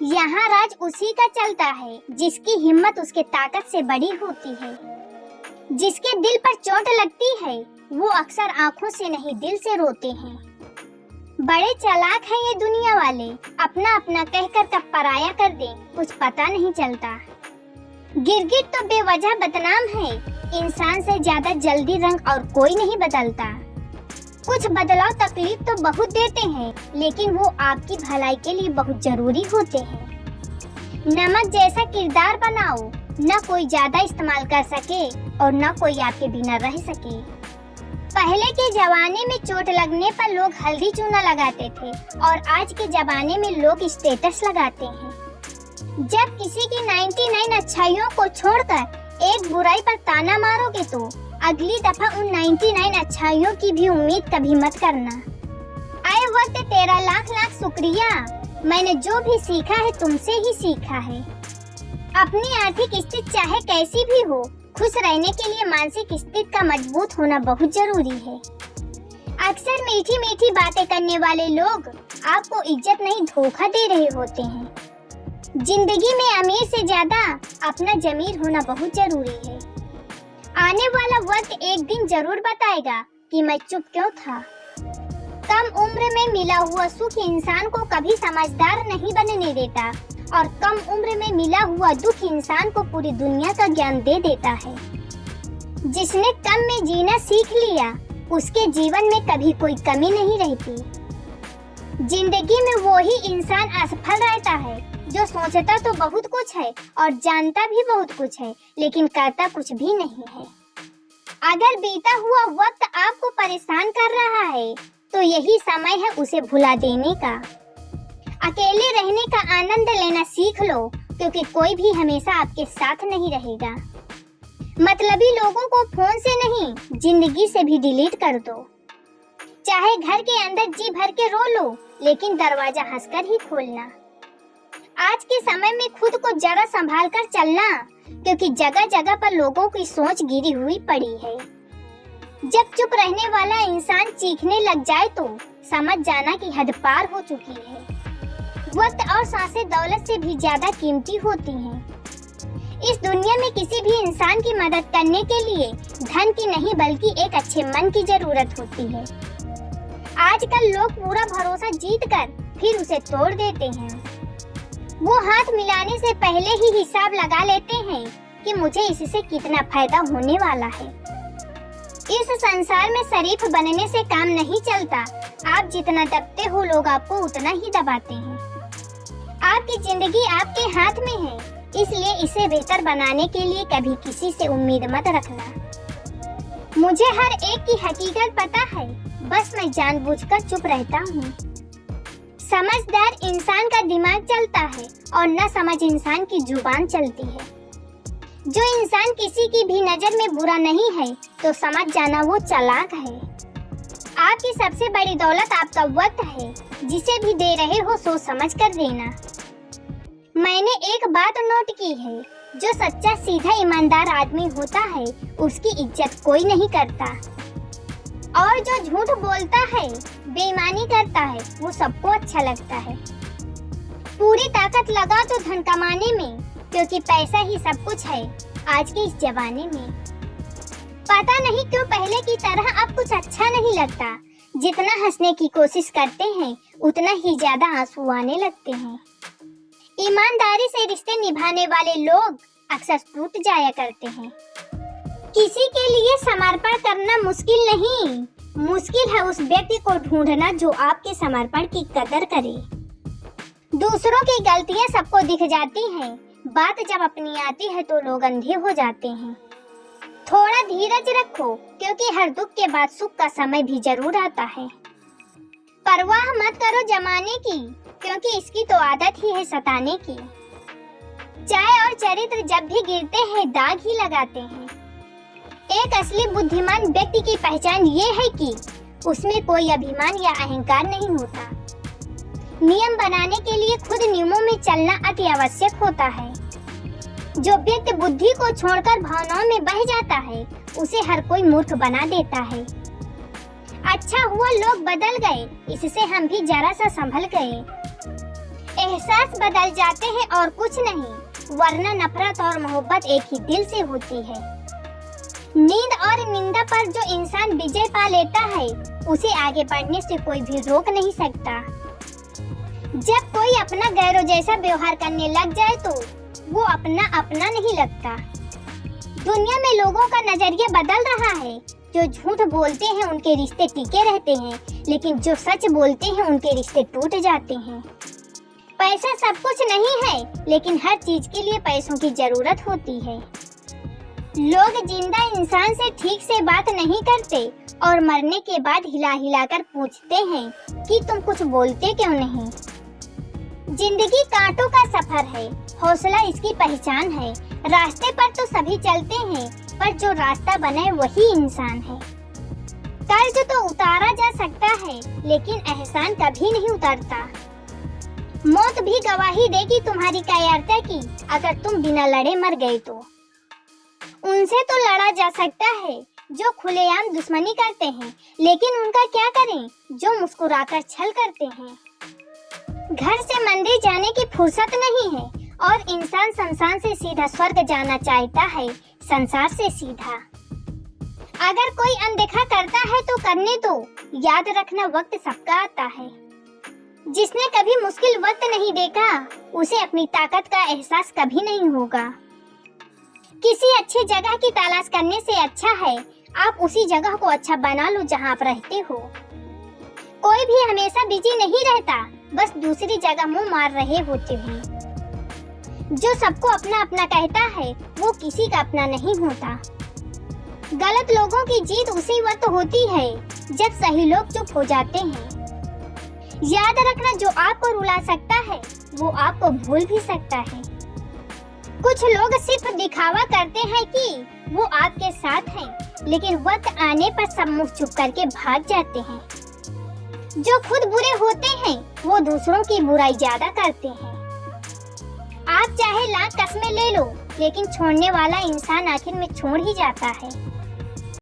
यहाँ राज उसी का चलता है जिसकी हिम्मत उसके ताकत से बड़ी होती है। जिसके दिल पर चोट लगती है वो अक्सर आंखों से नहीं दिल से रोते हैं। बड़े चालाक हैं ये दुनिया वाले, अपना अपना कहकर कब पराया कर दें कुछ पता नहीं चलता। गिरगिट तो बेवजह बदनाम है, इंसान से ज्यादा जल्दी रंग और कोई नहीं बदलता। कुछ बदलाव तकलीफ तो बहुत देते हैं, लेकिन वो आपकी भलाई के लिए बहुत जरूरी होते हैं। नमक जैसा किरदार बनाओ, न कोई ज्यादा इस्तेमाल कर सके और न कोई आपके बिना रह सके। पहले के जमाने में चोट लगने पर लोग हल्दी चूना लगाते थे और आज के जमाने में लोग स्टेटस लगाते हैं। जब किसी की 99 अच्छाइयों को छोड़कर एक बुराई पर ताना मारोगे तो अगली दफा उन 99 अच्छाइयों की भी उम्मीद कभी मत करना। आए वक्त तेरा लाख लाख शुक्रिया, मैंने जो भी सीखा है तुमसे ही सीखा है। अपनी आर्थिक स्थिति चाहे कैसी भी हो, खुश रहने के लिए मानसिक स्थिति का मजबूत होना बहुत जरूरी है। अक्सर मीठी मीठी बातें करने वाले लोग आपको इज्जत नहीं धोखा दे रहे होते हैं। जिंदगी में अमीर से ज्यादा अपना जमीर होना बहुत जरूरी है। आने वाला वक्त एक दिन जरूर बताएगा कि मैं चुप क्यों था। कम उम्र में मिला हुआ सुख इंसान को कभी समझदार नहीं बनने देता और कम उम्र में मिला हुआ दुख इंसान को पूरी दुनिया का ज्ञान दे देता है। जिसने कम में जीना सीख लिया उसके जीवन में कभी कोई कमी नहीं रहती। जिंदगी में वो ही इंसान असफल रहता है जो सोचता तो बहुत कुछ है और जानता भी बहुत कुछ है, लेकिन करता कुछ भी नहीं है। अगर बीता हुआ वक्त आपको परेशान कर रहा है तो यही समय है उसे भुला देने का। अकेले रहने का आनंद लेना सीख लो, क्योंकि कोई भी हमेशा आपके साथ नहीं रहेगा। मतलबी लोगों को फोन से नहीं जिंदगी से भी डिलीट कर दो। चाहे घर के अंदर जी भर के रो लो, लेकिन दरवाजा हंसकर ही खोलना। आज के समय में खुद को जरा संभाल कर चलना, क्योंकि जगह जगह पर लोगों की सोच गिरी हुई पड़ी है। जब चुप रहने वाला इंसान चीखने लग जाए तो समझ जाना कि हद पार हो चुकी है। वक्त और सांसें दौलत से भी ज्यादा कीमती होती हैं। इस दुनिया में किसी भी इंसान की मदद करने के लिए धन की नहीं बल्कि एक अच्छे मन की जरूरत होती है। आजकल लोग पूरा भरोसा जीत कर फिर उसे तोड़ देते हैं। वो हाथ मिलाने से पहले ही हिसाब लगा लेते हैं कि मुझे इससे कितना फायदा होने वाला है। इस संसार में शरीफ बनने से काम नहीं चलता। आप जितना दबते हो लोग आपको उतना ही दबाते हैं। आपकी जिंदगी आपके हाथ में है, इसलिए इसे बेहतर बनाने के लिए कभी किसी से उम्मीद मत रखना। मुझे हर एक की हकीकत पता है, बस मैं जानबूझकर चुप रहता हूँ। समझदार इंसान का दिमाग चलता है और न समझ इंसान की जुबान चलती है। जो इंसान किसी की भी नजर में बुरा नहीं है तो समझ जाना वो चालाक है। आपकी सबसे बड़ी दौलत आपका वक्त है, जिसे भी दे रहे हो सोच समझ कर देना। मैंने एक बात नोट की है, जो सच्चा सीधा ईमानदार आदमी होता है उसकी इज्जत कोई नहीं करता, और जो झूठ बोलता है बेईमानी करता है वो सबको अच्छा लगता है। पूरी ताकत लगा तो धन कमाने में, क्योंकि पैसा ही सब कुछ है आज के इस जमाने में। पता नहीं क्यों पहले की तरह अब कुछ अच्छा नहीं लगता। जितना हंसने की कोशिश करते हैं उतना ही ज्यादा आंसू आने लगते हैं। ईमानदारी से रिश्ते निभाने वाले लोग अक्सर टूट जाया करते हैं। किसी के लिए समर्पण करना मुश्किल नहीं, मुश्किल है उस व्यक्ति को ढूंढना जो आपके समर्पण की कदर करे। दूसरों की गलतियां सबको दिख जाती हैं, बात जब अपनी आती है तो लोग अंधे हो जाते हैं। थोड़ा धीरज रखो, क्योंकि हर दुख के बाद सुख का समय भी जरूर आता है। परवाह मत करो जमाने की, क्योंकि इसकी तो आदत ही है सताने की। चाय और चरित्र जब भी गिरते हैं दाग ही लगाते हैं। एक असली बुद्धिमान व्यक्ति की पहचान ये है कि उसमें कोई अभिमान या अहंकार नहीं होता। नियम बनाने के लिए खुद नियमों में चलना अति आवश्यक होता है। जो व्यक्ति बुद्धि को छोड़कर भावनाओं में बह जाता है उसे हर कोई मूर्ख बना देता है। अच्छा हुआ लोग बदल गए, इससे हम भी जरा सा संभल गए। एहसास बदल जाते हैं और कुछ नहीं, वरना नफरत और मोहब्बत एक ही दिल से होती है। नींद और निंदा पर जो इंसान विजय पा लेता है, उसे आगे बढ़ने से कोई भी रोक नहीं सकता। जब कोई अपना गैरों जैसा व्यवहार करने लग जाए तो वो अपना नहीं लगता। दुनिया में लोगों का नजरिया बदल रहा है। जो झूठ बोलते हैं उनके रिश्ते टिके रहते हैं, लेकिन जो सच बोलते हैं उनके रिश्ते टूट जाते हैं। पैसा सब कुछ नहीं है, लेकिन हर चीज के लिए पैसों की जरूरत होती है। लोग जिंदा इंसान से ठीक से बात नहीं करते और मरने के बाद हिला हिला कर पूछते हैं कि तुम कुछ बोलते क्यों नहीं। जिंदगी कांटों का सफर है, हौसला इसकी पहचान है। रास्ते पर तो सभी चलते हैं, पर जो रास्ता बनाए वही इंसान है। कर्ज तो उतारा जा सकता है, लेकिन एहसान कभी नहीं उतरता। मौत भी गवाही देगी तुम्हारी कायरता की, अगर तुम बिना लड़े मर गए तो। उनसे तो लड़ा जा सकता है जो खुलेआम दुश्मनी करते हैं, लेकिन उनका क्या करें जो मुस्कुराकर छल करते हैं। घर से मंदिर जाने की फुर्सत नहीं है और इंसान शमशान से सीधा स्वर्ग जाना चाहता है, संसार से सीधा। अगर कोई अनदेखा करता है तो करने दो, याद रखना वक्त सबका आता है। जिसने कभी मुश्किल वक्त नहीं देखा, उसे अपनी ताकत का एहसास कभी नहीं होगा। किसी अच्छी जगह की तलाश करने से अच्छा है आप उसी जगह को अच्छा बना लो जहां आप रहते हो। कोई भी हमेशा बिजी नहीं रहता, बस दूसरी जगह मुंह मार रहे होते हैं। जो सबको अपना अपना कहता है, वो किसी का अपना नहीं होता। गलत लोगों की जीत उसी वक्त होती है जब सही लोग चुप हो जाते हैं। याद रखना, जो आपको रुला सकता है वो आपको भूल भी सकता है। कुछ लोग सिर्फ दिखावा करते हैं कि वो आपके साथ हैं, लेकिन वक्त आने पर सब मुंह चुप करके भाग जाते हैं। जो खुद बुरे होते हैं वो दूसरों की बुराई ज्यादा करते हैं। आप चाहे लाख कस्में ले लो, लेकिन छोड़ने वाला इंसान आखिर में छोड़ ही जाता है।